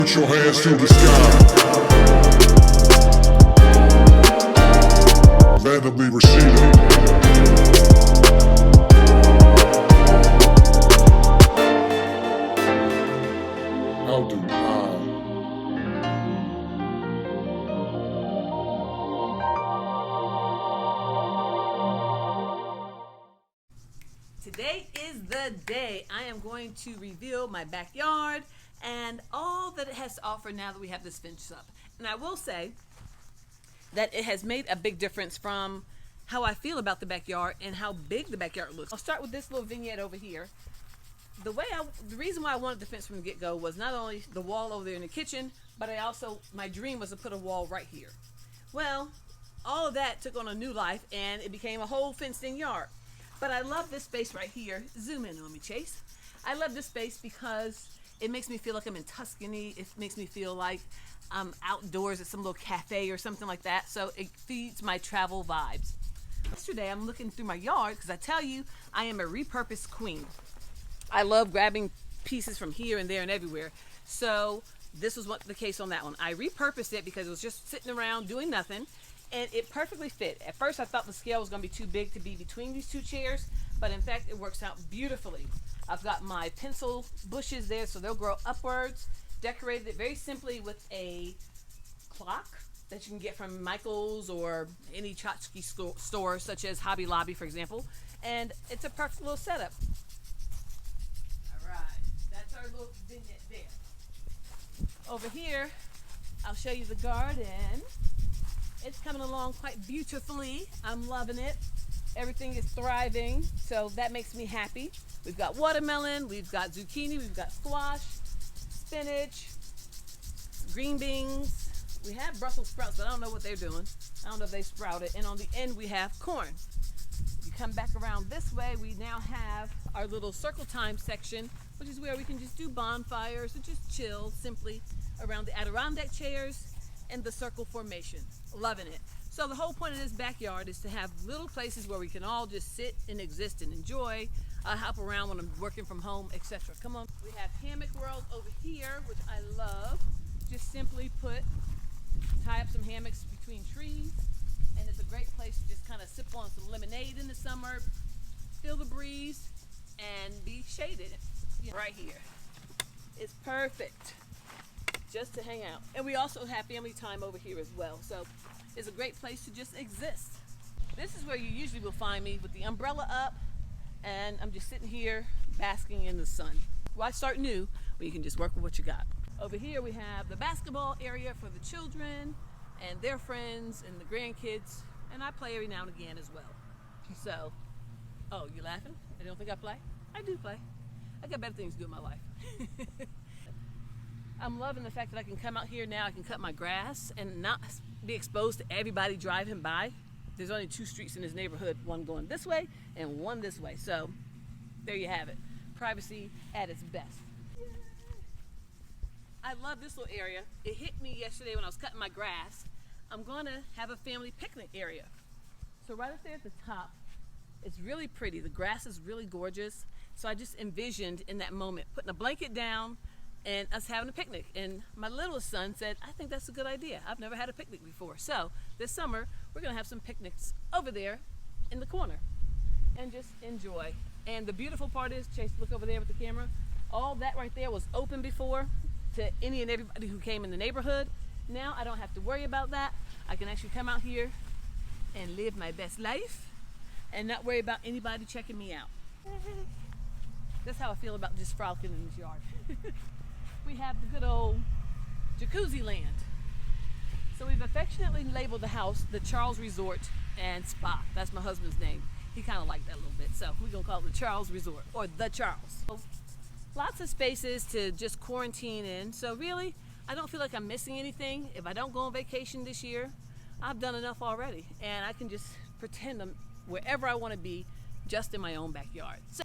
Put your hands to the sky. Randomly Rashida. How do I? Today is the day I am going to reveal my backyard and all that it has to offer now that we have this fence up. And I will say that it has made a big difference from how I feel about the backyard and how big the backyard looks. I'll start with this little vignette over here. The reason why I wanted the fence from the get-go was not only the wall over there in the kitchen, but my dream was to put a wall right here. Well, all of that took on a new life and it became a whole fenced-in yard. But I love this space right here. Zoom in on me, Chase. I love this space because it makes me feel like I'm in Tuscany. It makes me feel like I'm outdoors at some little cafe or something like that. So it feeds my travel vibes. Yesterday, I'm looking through my yard because I tell you, I am a repurposed queen. I love grabbing pieces from here and there and everywhere. So this was the case on that one. I repurposed it because it was just sitting around doing nothing. And it perfectly fit. At first I thought the scale was going to be too big to be between these two chairs, but in fact it works out beautifully. I've got my pencil bushes there so they'll grow upwards. Decorated it very simply with a clock that you can get from Michael's or any tchotchke store such as Hobby Lobby, for example. And it's a perfect little setup. Alright, that's our little vignette there. Over here, I'll show you the garden. It's coming along quite beautifully. I'm loving it. Everything is thriving, so that makes me happy. We've got watermelon, we've got zucchini, we've got squash, spinach, green beans. We have Brussels sprouts, but I don't know what they're doing. I don't know if they sprouted. And on the end, we have corn. You come back around this way, we now have our little circle time section, which is where we can just do bonfires or just chill simply around the Adirondack chairs and the circle formation. Loving it. So the whole point of this backyard is to have little places where we can all just sit and exist and enjoy. I hop around when I'm working from home, etc. Come on. We have Hammock World over here, which I love. Just simply tie up some hammocks between trees, and it's a great place to just kind of sip on some lemonade in the summer, feel the breeze, and be shaded. Right here. It's perfect just to hang out. And we also have family time over here as well. So it's a great place to just exist. This is where you usually will find me with the umbrella up and I'm just sitting here basking in the sun. Why start new when you can just work with what you got? Over here we have the basketball area for the children and their friends and the grandkids, and I play every now and again as well. So, oh, you laughing? I don't think I play? I do play. I got better things to do in my life. I'm loving the fact that I can come out here now, I can cut my grass and not be exposed to everybody driving by. There's only two streets in this neighborhood, one going this way and one this way. So there you have it. Privacy at its best. Yay. I love this little area. It hit me yesterday when I was cutting my grass. I'm gonna have a family picnic area. So right up there at the top, it's really pretty. The grass is really gorgeous. So I just envisioned in that moment putting a blanket down and us having a picnic. And my littlest son said, I think that's a good idea. I've never had a picnic before. So this summer, we're gonna have some picnics over there in the corner and just enjoy. And the beautiful part is, Chase, look over there with the camera. All that right there was open before to any and everybody who came in the neighborhood. Now I don't have to worry about that. I can actually come out here and live my best life and not worry about anybody checking me out. That's how I feel about just frolicking in this yard. We have the good old jacuzzi land. So we've affectionately labeled the house the Charles Resort and Spa. That's my husband's name. He kind of liked that a little bit. So we're going to call it the Charles Resort or the Charles. So lots of spaces to just quarantine in. So really, I don't feel like I'm missing anything. If I don't go on vacation this year, I've done enough already. And I can just pretend I'm wherever I want to be just in my own backyard. So,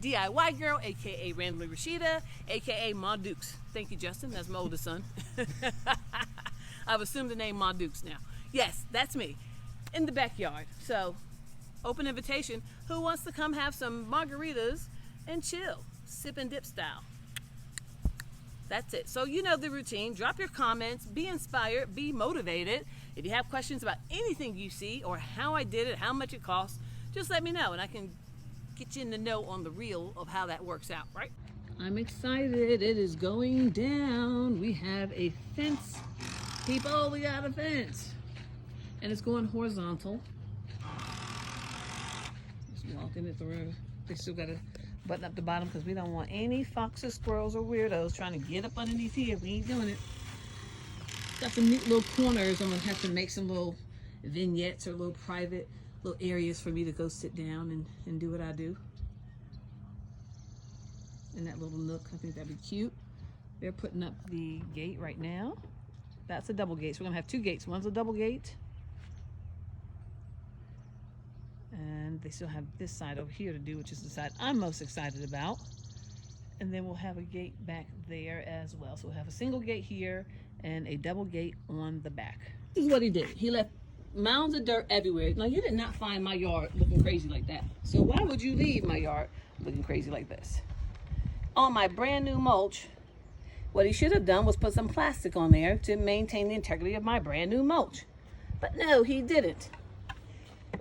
DIY girl, aka Randomly Rashida, aka Ma Dukes. Thank you, Justin. That's my oldest son. I've assumed the name Ma Dukes now. Yes, that's me in the backyard. So, open invitation. Who wants to come have some margaritas and chill, sip and dip style? That's it. So you know the routine. Drop your comments, be inspired, be motivated. If you have questions about anything you see or how I did it, how much it costs, just let me know and I can get you in the know on the real of how that works out, right? I'm excited. It is going down. We have a fence. People, we got a fence. And it's going horizontal. Just walking it through. They still got to button up the bottom because we don't want any foxes, squirrels, or weirdos trying to get up underneath here. We ain't doing it. Got some neat little corners. I'm going to have to make some little vignettes or little private little areas for me to go sit down and do what I do. In that little nook, I think that'd be cute. They're putting up the gate right now. That's a double gate. So we're gonna have two gates. One's a double gate. And they still have this side over here to do, which is the side I'm most excited about. And then we'll have a gate back there as well. So we'll have a single gate here and a double gate on the back. This is what he did. He left mounds of dirt everywhere. Now you did not find my yard looking crazy like that. So why would you leave my yard looking crazy like this? On my brand new mulch, what he should have done was put some plastic on there to maintain the integrity of my brand new mulch. But no, he didn't.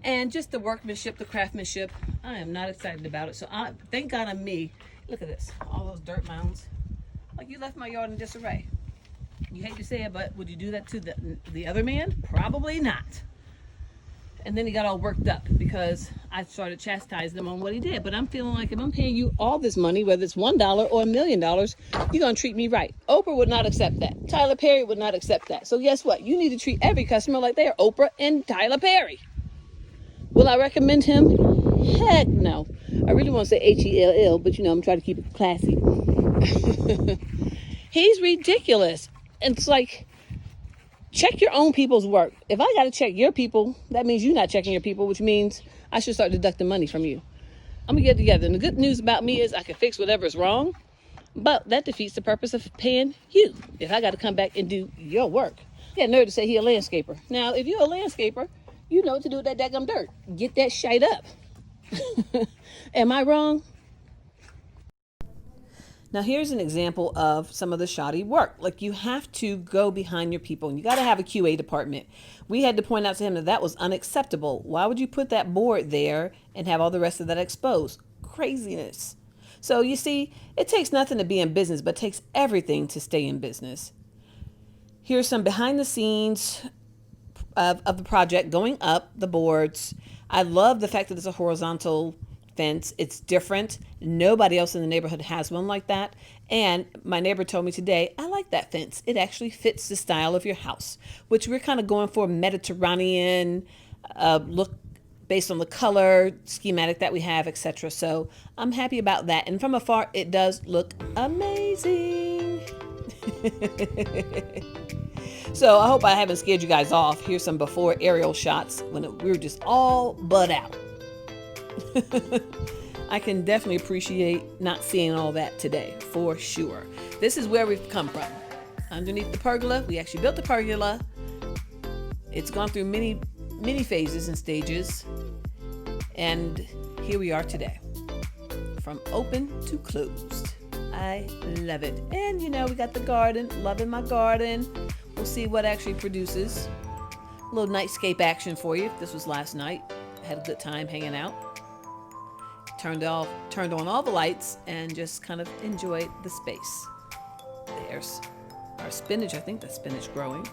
And just the workmanship, the craftsmanship, I am not excited about it. So thank God I'm me. Look at this, all those dirt mounds. Like you left my yard in disarray. You hate to say it, but would you do that to the other man? Probably not. And then he got all worked up because I started chastising him on what he did. But I'm feeling like if I'm paying you all this money, whether it's $1 or $1 million, you're going to treat me right. Oprah would not accept that. Tyler Perry would not accept that. So guess what? You need to treat every customer like they are Oprah and Tyler Perry. Will I recommend him? Heck no. I really want to say H-E-L-L, but you know, I'm trying to keep it classy. He's ridiculous. It's like, check your own people's work. If I got to check your people, that means you're not checking your people, which means I should start deducting money from you. I'm going to get together. And the good news about me is I can fix whatever's wrong, but that defeats the purpose of paying you if I got to come back and do your work. He had nerve to say he a landscaper. Now, if you're a landscaper, you know what to do with that daggum dirt. Get that shite up. Am I wrong? Now here's an example of some of the shoddy work. Like you have to go behind your people and you got to have a QA department. We had to point out to him that that was unacceptable. Why would you put that board there and have all the rest of that exposed? Craziness. So you see, it takes nothing to be in business, but it takes everything to stay in business. Here's some behind the scenes of the project going up the boards. I love the fact that it's a horizontal fence. It's different. Nobody else in the neighborhood has one like that. And my neighbor told me today, I like that fence. It actually fits the style of your house, which we're kind of going for a Mediterranean look based on the color schematic that we have, etc. So I'm happy about that. And from afar, it does look amazing. So I hope I haven't scared you guys off. Here's some before aerial shots when we were just all butt out. I can definitely appreciate not seeing all that today, for sure. This is where we've come from. Underneath the pergola, we actually built the pergola. It's gone through many phases and stages. And here we are today. From open to closed. I love it. And you know, we got the garden, loving my garden. We'll see what actually produces. A little nightscape action for you. This was last night. I had a good time hanging out. Turned on all the lights and just kind of enjoyed the space. There's our spinach. I think that's spinach growing.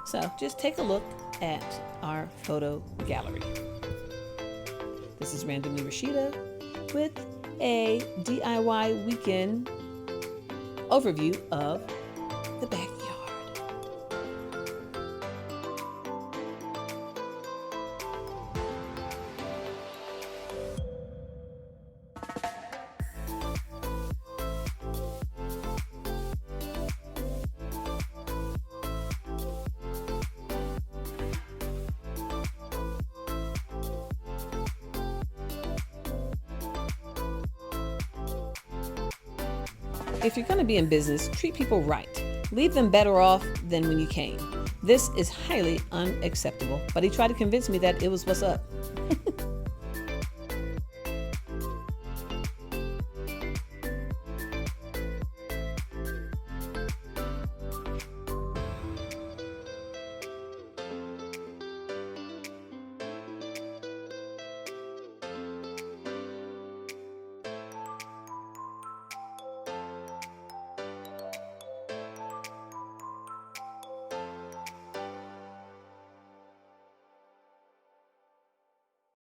So just take a look at our photo gallery. This is Randomly Rashida with a DIY weekend overview of the backyard. If you're going to be in business, treat people right. Leave them better off than when you came. This is highly unacceptable. But he tried to convince me that it was what's up.